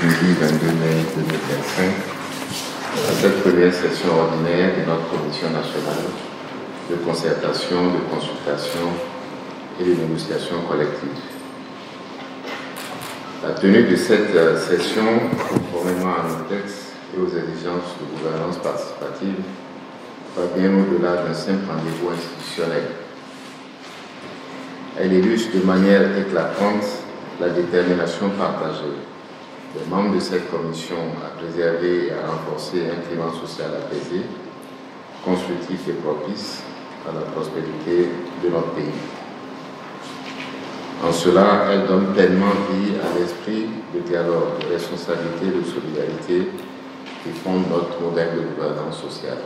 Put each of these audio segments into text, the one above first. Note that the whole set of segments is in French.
jeudi 22 mai 2025 à cette première session ordinaire de notre Commission nationale de concertation, de consultation et de négociation collective. La tenue de cette session, conformément à nos textes et aux exigences de gouvernance participative, va bien au-delà d'un simple rendez-vous institutionnel. Elle illustre de manière éclatante la détermination partagée des membres de cette commission à préserver et à renforcer un climat social apaisé, constructif et propice à la prospérité de notre pays. En cela, elle donne pleinement vie à l'esprit de dialogue, de responsabilité et de solidarité qui fonde notre modèle de gouvernance sociale.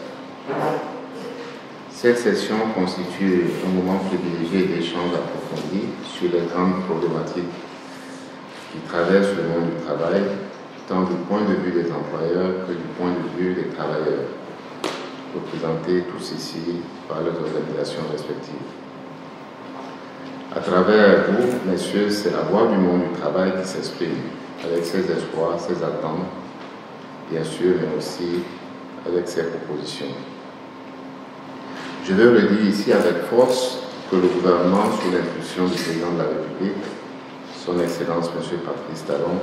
Cette session constitue un moment privilégié d'échanges approfondis sur les grandes problématiques qui traversent le monde du travail, tant du point de vue des employeurs que du point de vue des travailleurs, représentés tous ici par leurs organisations respectives. À travers vous, messieurs, c'est la voix du monde du travail qui s'exprime, avec ses espoirs, ses attentes, bien sûr, mais aussi avec ses propositions. Je veux le dire ici avec force que le gouvernement, sous l'impulsion du président de la République, son Excellence M. Patrice Talon,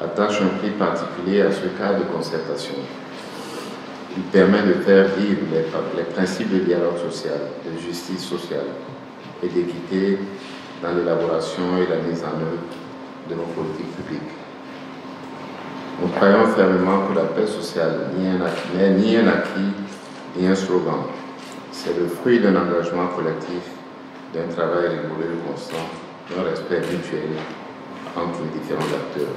attache un prix particulier à ce cadre de concertation. Il permet de faire vivre les principes de dialogue social, de justice sociale et d'équité dans l'élaboration et la mise en œuvre de nos politiques publiques. Nous croyons fermement que la paix sociale n'est ni un acquis, ni un slogan. C'est le fruit d'un engagement collectif, d'un travail rigoureux et constant, d'un respect mutuel entre les différents acteurs.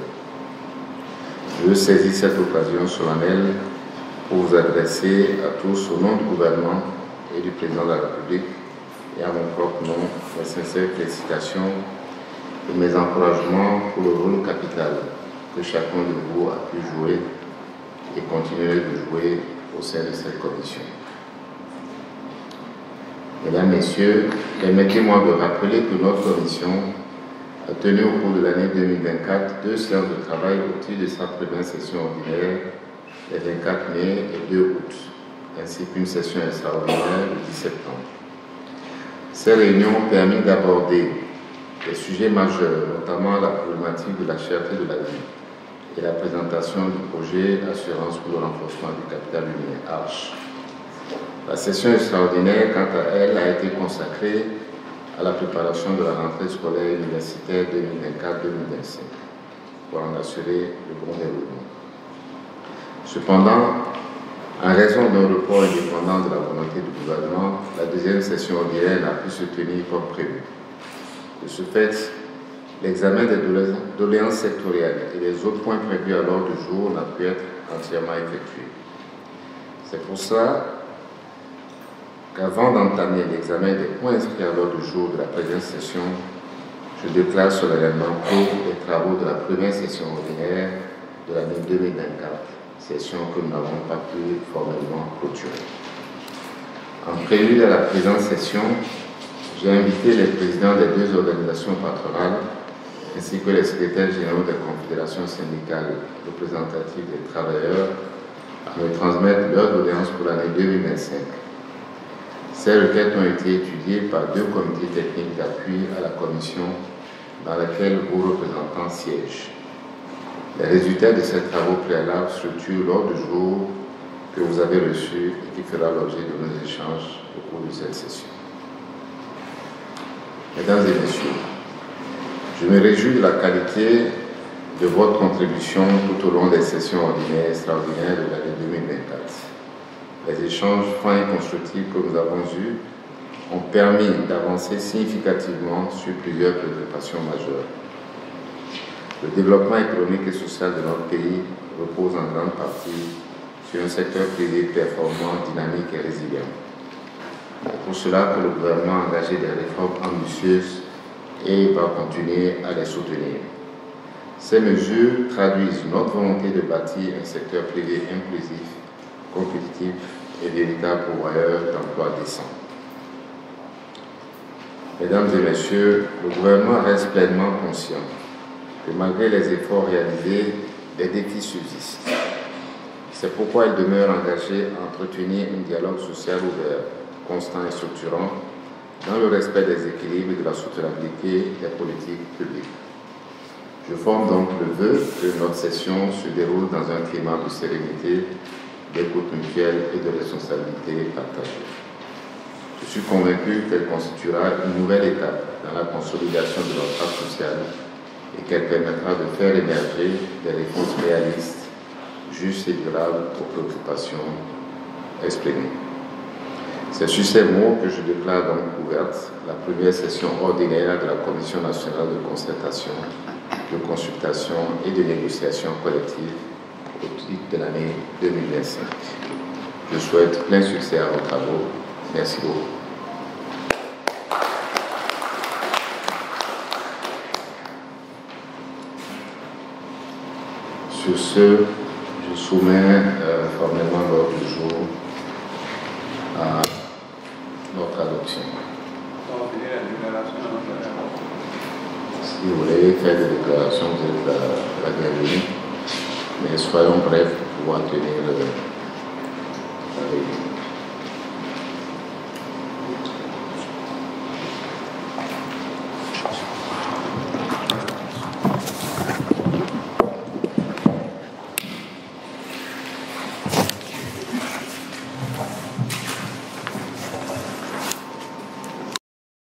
Je saisis cette occasion solennelle pour vous adresser à tous au nom du gouvernement et du président de la République et à mon propre nom mes sincères félicitations et mes encouragements pour le rôle capital que chacun de vous a pu jouer et continuer de jouer au sein de cette commission. Mesdames, Messieurs, permettez-moi de rappeler que notre commission a tenu au cours de l'année 2024 deux séances de travail au titre de sa première session ordinaire les 24 mai et 2 août, ainsi qu'une session extraordinaire le 10 septembre. Ces réunions ont permis d'aborder des sujets majeurs, notamment la problématique de la cherté de la vie et la présentation du projet d'assurance pour le renforcement du capital humain, ARCH. La session extraordinaire, quant à elle, a été consacrée à la préparation de la rentrée scolaire universitaire 2024-2025 pour en assurer le bon déroulement. Cependant, en raison d'un report indépendant de la volonté du gouvernement, la deuxième session ordinaire n'a pu se tenir comme prévu. De ce fait, l'examen des doléances sectorielles et les autres points prévus à l'ordre du jour n'a pu être entièrement effectué. C'est pour cela qu'avant d'entamer l'examen des points inscrits à l'ordre du jour de la présente session, je déclare solennellement clos les travaux de la première session ordinaire de l'année 2024, session que nous n'avons pas pu formellement clôturer. En prélude à la présente session, j'ai invité les présidents des deux organisations patronales ainsi que les secrétaires généraux des confédérations syndicales représentatives des travailleurs à me transmettre leurs doléances pour l'année 2025. Ces requêtes ont été étudiées par deux comités techniques d'appui à la commission dans laquelle vos représentants siègent. Les résultats de ces travaux préalables structurent l'ordre du jour que vous avez reçu et qui fera l'objet de nos échanges au cours de cette session. Mesdames et Messieurs, je me réjouis de la qualité de votre contribution tout au long des sessions ordinaires et extraordinaires de l'année 2024. Les échanges francs et constructifs que nous avons eus ont permis d'avancer significativement sur plusieurs préoccupations majeures. Le développement économique et social de notre pays repose en grande partie sur un secteur privé performant, dynamique et résilient. C'est pour cela que le gouvernement a engagé des réformes ambitieuses et va continuer à les soutenir. Ces mesures traduisent notre volonté de bâtir un secteur privé inclusif, compétitif et véritable pourvoyeur d'emplois décents. Mesdames et Messieurs, le gouvernement reste pleinement conscient que malgré les efforts réalisés, des défis subsistent. C'est pourquoi elle demeure engagée à entretenir un dialogue social ouvert, constant et structurant, dans le respect des équilibres et de la soutenabilité des politiques publiques. Je forme donc le vœu que notre session se déroule dans un climat de sérénité, d'écoute mutuelle et de responsabilité partagée. Je suis convaincu qu'elle constituera une nouvelle étape dans la consolidation de notre pacte social et qu'elle permettra de faire émerger des réponses réalistes, justes et durables aux préoccupations exprimées. C'est sur ces mots que je déclare donc ouverte la première session ordinaire de la Commission nationale de concertation, de consultation et de négociation collective au titre de l'année 2025. Je souhaite plein succès à vos travaux. Merci beaucoup. Sur ce, je soumets formellement l'ordre du jour à notre adoption. Si vous voulez faire des déclarations, vous êtes la bienvenue, mais soyons brefs pour pouvoir tenir la réunion.